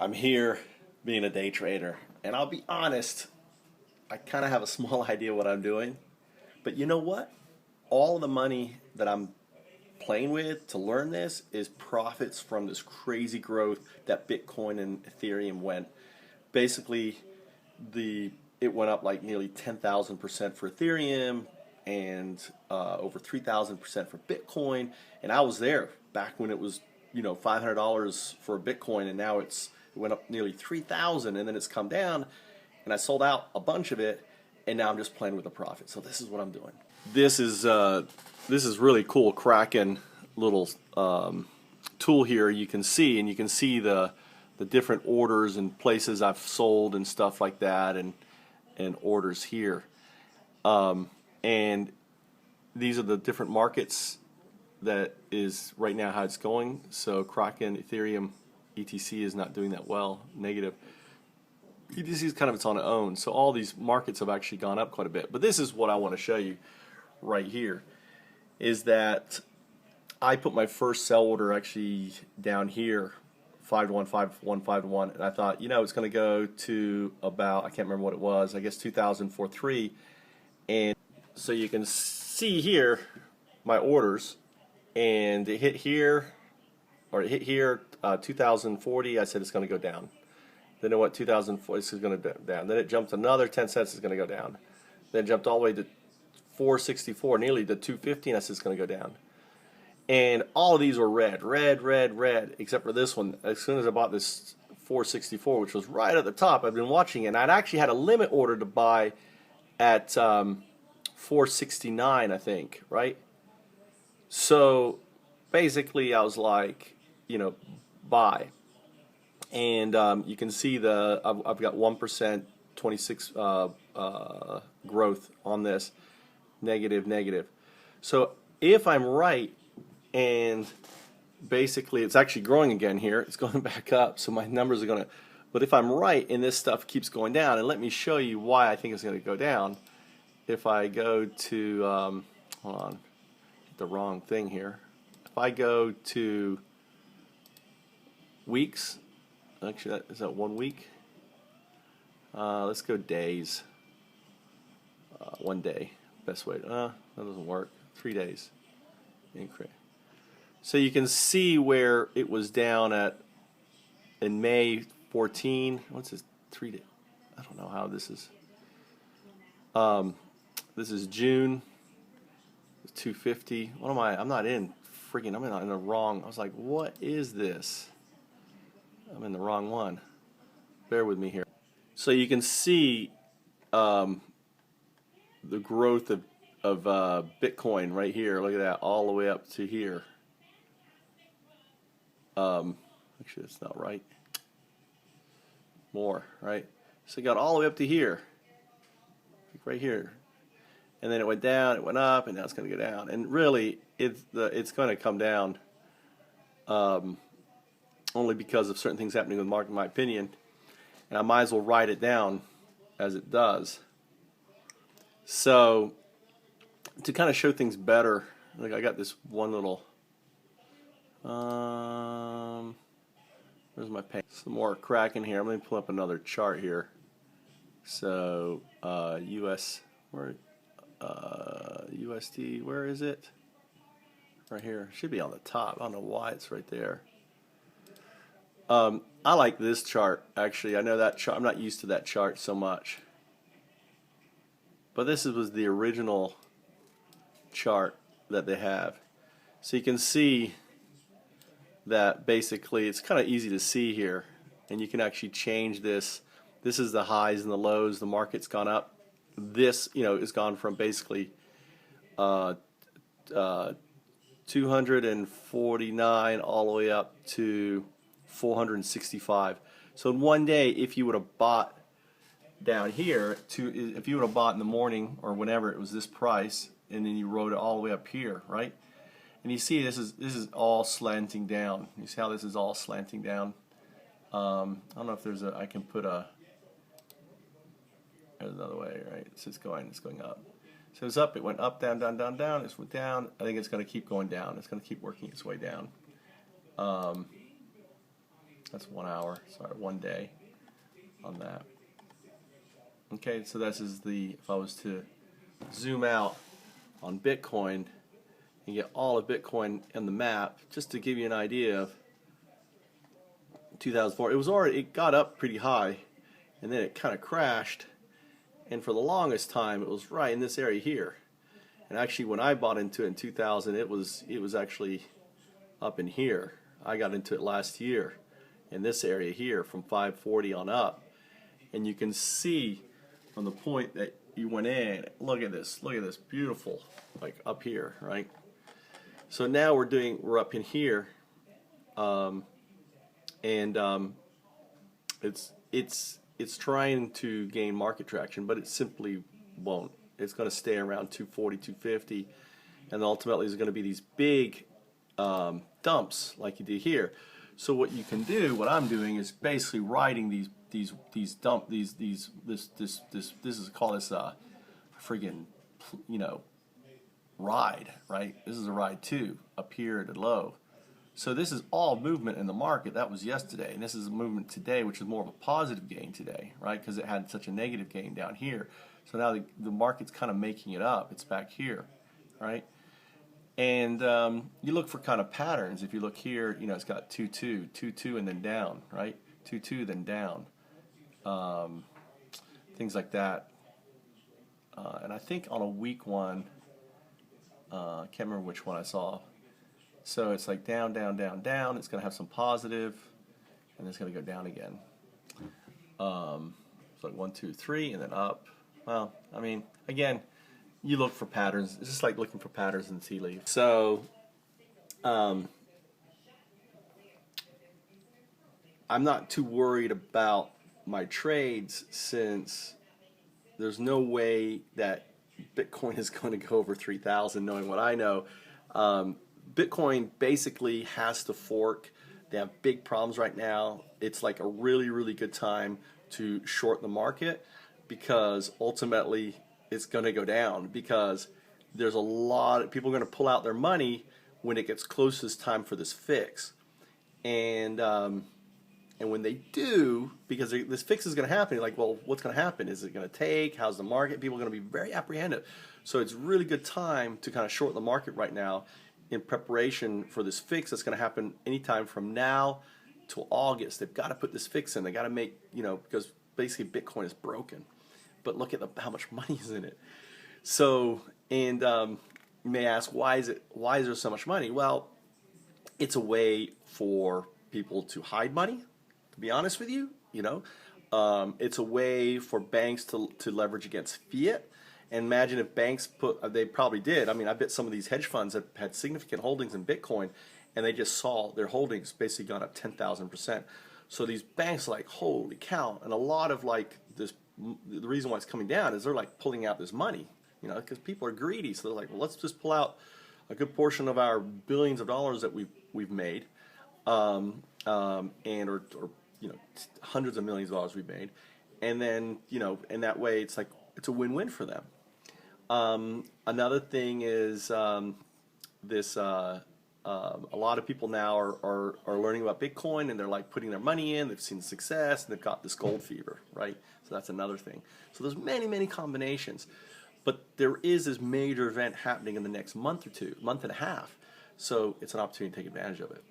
I'm here being a day trader, and I'll be honest, I kind of have a small idea what I'm doing. But you know what? All the money that I'm playing with to learn this is profits from this crazy growth that Bitcoin and Ethereum went. Basically, it went up like nearly 10,000% for Ethereum and over 3,000% for Bitcoin. And I was there back when it was $500 for a Bitcoin, and now it went up nearly 3,000, and then it's come down, and I sold out a bunch of it, and now I'm just playing with the profit. So this is what I'm doing. This is really cool Kraken little tool here. You can see the different orders and places I've sold and stuff like that, and orders here. And these are the different markets that is right now how it's going. So Kraken, Ethereum, ETC is not doing that well, negative. ETC is kind of its on its own. So all these markets have actually gone up quite a bit. But this is what I want to show you right here, is that I put my first sell order actually down here, 5 to 1, 5 to 1, 5 to 1, and I thought, it's going to go to about, I can't remember what it was, I guess 2004-3, and so you can see here my orders, and it hit here, 2040. I said it's going to go down. Then it went 2040, it's going to go down. Then it jumped another 10 cents, it's going to go down. Then it jumped all the way to 464, nearly to 250, and I said it's going to go down. And all of these were red, except for this one. As soon as I bought this 464, which was right at the top, I've been watching it, and I'd actually had a limit order to buy at 469, I think, right? So basically I was like, buy. And you can see I've got 1%, 26 growth on this, negative. So if I'm right, and basically it's actually growing again here, it's going back up, so my numbers are going to, but if I'm right and this stuff keeps going down, and let me show you why I think it's going to go down. If I go to, hold on, the wrong thing here. If I go to weeks, actually is that 1 week? Let's go days. 1 day, best way. That doesn't work. 3 days. Increase. So you can see where it was down at in May 14. What's this? 3 days. I don't know how this is. This is June. 250. What am I? I'm not in freaking. I'm in the wrong. I was like, what is this? I'm in the wrong one. Bear with me here. So you can see the growth of Bitcoin right here. Look at that, all the way up to here. Actually, that's not right. More, right? So it got all the way up to here, right here, and then it went down, it went up, and now it's going to go down. And really, it's going to come down only because of certain things happening with the market, in my opinion. And I might as well write it down as it does. So to kind of show things better, like I got this one little. Where's my pen? Some more Kraken here. I'm going to pull up another chart here. So US, USD, where is it? Right here. Should be on the top. I don't know why it's right there. I like this chart, actually. I know that chart. I'm not used to that chart so much. But this was the original chart that they have. So you can see that basically it's kind of easy to see here. And you can actually change this. This is the highs and the lows. The market's gone up. This, has gone from basically 249 all the way up to 465. So in 1 day, if you would have bought down here, if you would have bought in the morning or whenever it was this price, and then you rode it all the way up here, right? And you see this is all slanting down. You see how this is all slanting down? I don't know if there's I can put there's another way, right? It's going up. So it's up, it went up, down, down, down, down, it went down. I think it's going to keep going down. It's going to keep working its way down. That's 1 hour, sorry, 1 day on that. Okay, so this is the, if I was to zoom out on Bitcoin and get all of Bitcoin in the map, just to give you an idea of 2004, it got up pretty high, and then it kind of crashed, and for the longest time it was right in this area here. And actually, when I bought into it in 2000, it was actually up in here. I got into it last year in this area here from 540 on up, and you can see from the point that you went in, look at this beautiful, like up here, right? So now we're up in here, and it's trying to gain market traction, but it simply won't. It's going to stay around 240, 250, and ultimately there's going to be these big dumps like you did here. So what you can do, what I'm doing, is basically riding this is call this a friggin', ride, right? This is a ride too, up here at the low. So this is all movement in the market. That was yesterday, and this is a movement today, which is more of a positive gain today, right? Because it had such a negative gain down here. So now the market's kind of making it up. It's back here, right? And you look for kind of patterns. If you look here, it's got 2-2, 2-2, and then down, right? 2-2, then down. Things like that. And I think on a weak one, I can't remember which one I saw. So it's like down, down, down, down. It's going to have some positive, and then it's going to go down again. It's like 1, 2, 3, and then up. Well, I mean, again, you look for patterns. It's just like looking for patterns in the tea leaf. So, I'm not too worried about my trades, since there's no way that Bitcoin is going to go over 3,000, knowing what I know. Bitcoin basically has to fork. They have big problems right now. It's like a really, really good time to short the market, because ultimately it's going to go down, because there's a lot of people are going to pull out their money when it gets closest time for this fix. And when they do, because this fix is going to happen, you're like, well, what's going to happen? Is it going to take? How's the market? People are going to be very apprehensive. So it's really good time to kind of short the market right now in preparation for this fix that's going to happen anytime from now till August. They've got to put this fix in. They got to make, because basically Bitcoin is broken. But look at how much money is in it. So, and you may ask, why is there so much money? Well, it's a way for people to hide money, to be honest with you. It's a way for banks to leverage against fiat. And imagine if banks they probably did. I mean, I bet some of these hedge funds have had significant holdings in Bitcoin, and they just saw their holdings basically gone up 10,000%. So these banks are like, holy cow. And a lot of the reason why it's coming down is they're like pulling out this money, because people are greedy. So they're like, well, let's just pull out a good portion of our billions of dollars that we've made, and or hundreds of millions of dollars we've made, and then and that way it's like it's a win-win for them. Another thing is a lot of people now are learning about Bitcoin, and they're like putting their money in. They've seen success, and they've got this gold fever, right? So that's another thing. So there's many combinations, but there is this major event happening in the next month or two, month and a half. So it's an opportunity to take advantage of it.